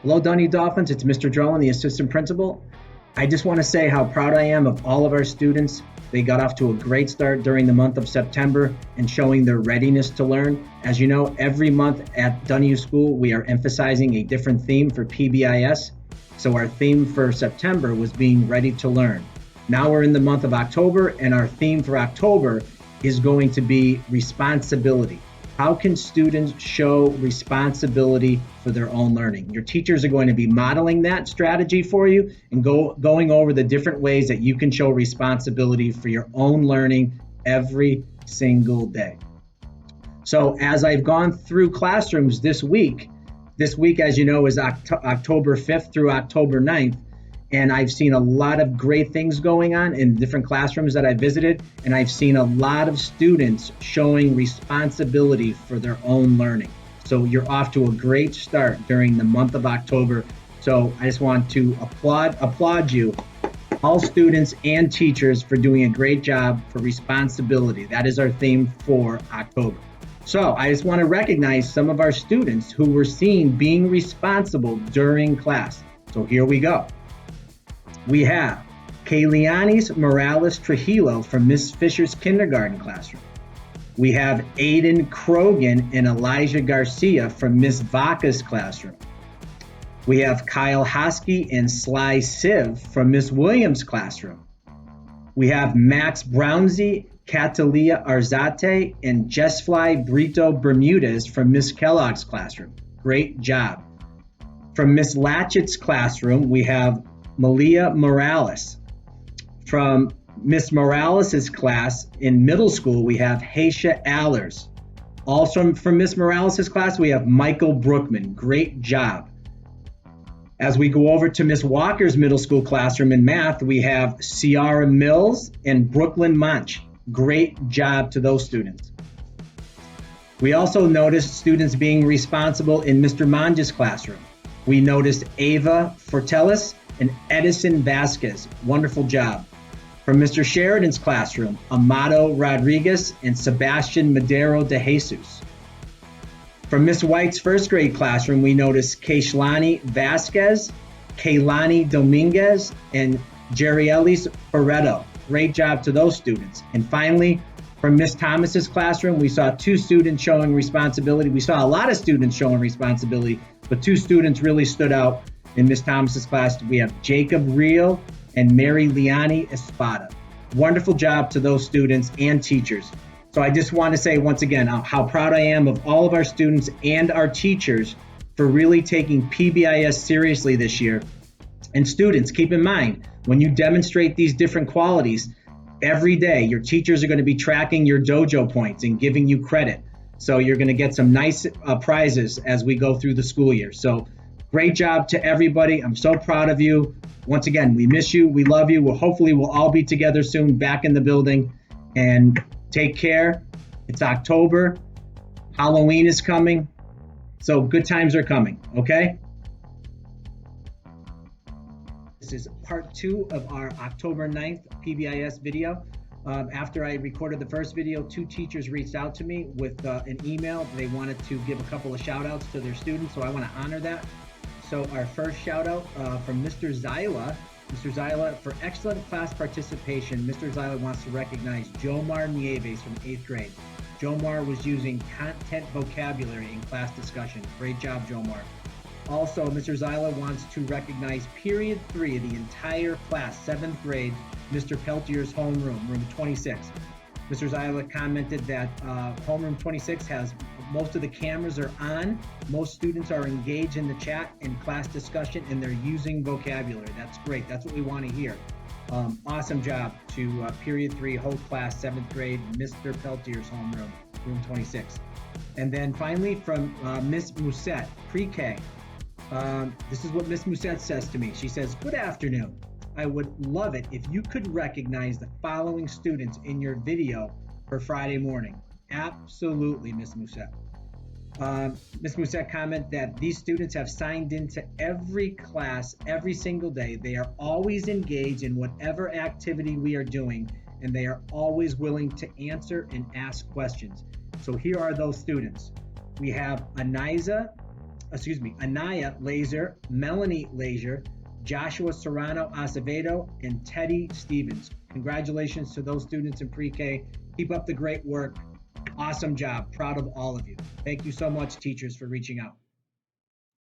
Hello, Donahue Dolphins. It's Mr. Drohan, the assistant principal. I just want to say how proud I am of all of our students. They got off to a great start during the month of September and showing their readiness to learn. As you know, every month at Donahue School, we are emphasizing a different theme for PBIS. So our theme for September was being ready to learn. Now we're in the month of October, and our theme for October is going to be responsibility. How can students show responsibility for their own learning? Your teachers are going to be modeling that strategy for you and going over the different ways that you can show responsibility for your own learning every single day. So as I've gone through classrooms this week, as you know, is October 5th through October 9th. And I've seen a lot of great things going on in different classrooms that I visited. And I've seen a lot of students showing responsibility for their own learning. So you're off to a great start during the month of October. So I just want to applaud you, all students and teachers, for doing a great job for responsibility. That is our theme for October. So I just want to recognize some of our students who were seen being responsible during class. So here we go. We have Kaylianis Morales Trujillo from Miss Fisher's kindergarten classroom. We have Aiden Krogan and Elijah Garcia from Miss Vaca's classroom. We have Kyle Hosky and Sly Siv from Miss Williams' classroom. We have Max Brownsy, Catalia Arzate, and Jessfly Brito Bermudez from Miss Kellogg's classroom. Great job. From Miss Latchett's classroom, we have Malia Morales. From Miss Morales' class in middle school, we have Haisha Allers. Also from Miss Morales' class, we have Michael Brookman. Great job. As we go over to Miss Walker's middle school classroom in math, we have Ciara Mills and Brooklyn Munch. Great job to those students. We also noticed students being responsible in Mr. Manja's classroom. We noticed Ava Fortelis and Edison Vasquez. Wonderful job. From Mr. Sheridan's classroom, Amado Rodriguez and Sebastian Madero de Jesus. From Miss White's first grade classroom, we noticed Kayshlani Vasquez, Kaylani Dominguez, and Jerielis Barreto. Great job to those students. And finally, from Miss Thomas's classroom, we saw two students showing responsibility. We saw a lot of students showing responsibility, but two students really stood out. In Miss Thomas's class, we have Jacob Reel and Mary Liani Espada. Wonderful job to those students and teachers. So I just want to say once again how proud I am of all of our students and our teachers for really taking PBIS seriously this year. And students, keep in mind, when you demonstrate these different qualities, every day your teachers are going to be tracking your dojo points and giving you credit. So you're going to get some nice prizes as we go through the school year. So great job to everybody. I'm so proud of you. Once again, we miss you. We love you. Hopefully we'll all be together soon back in the building. And take care. It's October. Halloween is coming. So good times are coming, okay? This is part 2 of our October 9th PBIS video. After I recorded the first video, 2 teachers reached out to me with an email. They wanted to give a couple of shout outs to their students, so I want to honor that. So our first shout out from Mr. Zyla. Mr. Zyla, for excellent class participation, Mr. Zyla wants to recognize Jomar Nieves from 8th grade. Jomar was using content vocabulary in class discussion. Great job, Jomar. Also, Mr. Zyla wants to recognize period 3 of the entire class, 7th grade, Mr. Peltier's homeroom, room 26. Mr. Zyla commented that homeroom 26 has most of the cameras are on, most students are engaged in the chat and class discussion, and they're using vocabulary. That's great. That's what we want to hear. Awesome job to period 3, whole class, 7th grade, Mr. Peltier's homeroom, room 26. And then finally from Miss Musette, pre-K. This is what Miss Musette says to me. She says, "Good afternoon. I would love it if you could recognize the following students in your video for Friday morning." Absolutely, Miss Musette. Ms. Musette commented that these students have signed into every class every single day. They are always engaged in whatever activity we are doing, and they are always willing to answer and ask questions. So here are those students. We have Aniza Anaya Laser, Melanie Laser, Joshua Serrano Acevedo, and Teddy Stevens. Congratulations to those students in pre-K. Keep up the great work. Awesome job. Proud of all of you. Thank you so much, teachers, for reaching out.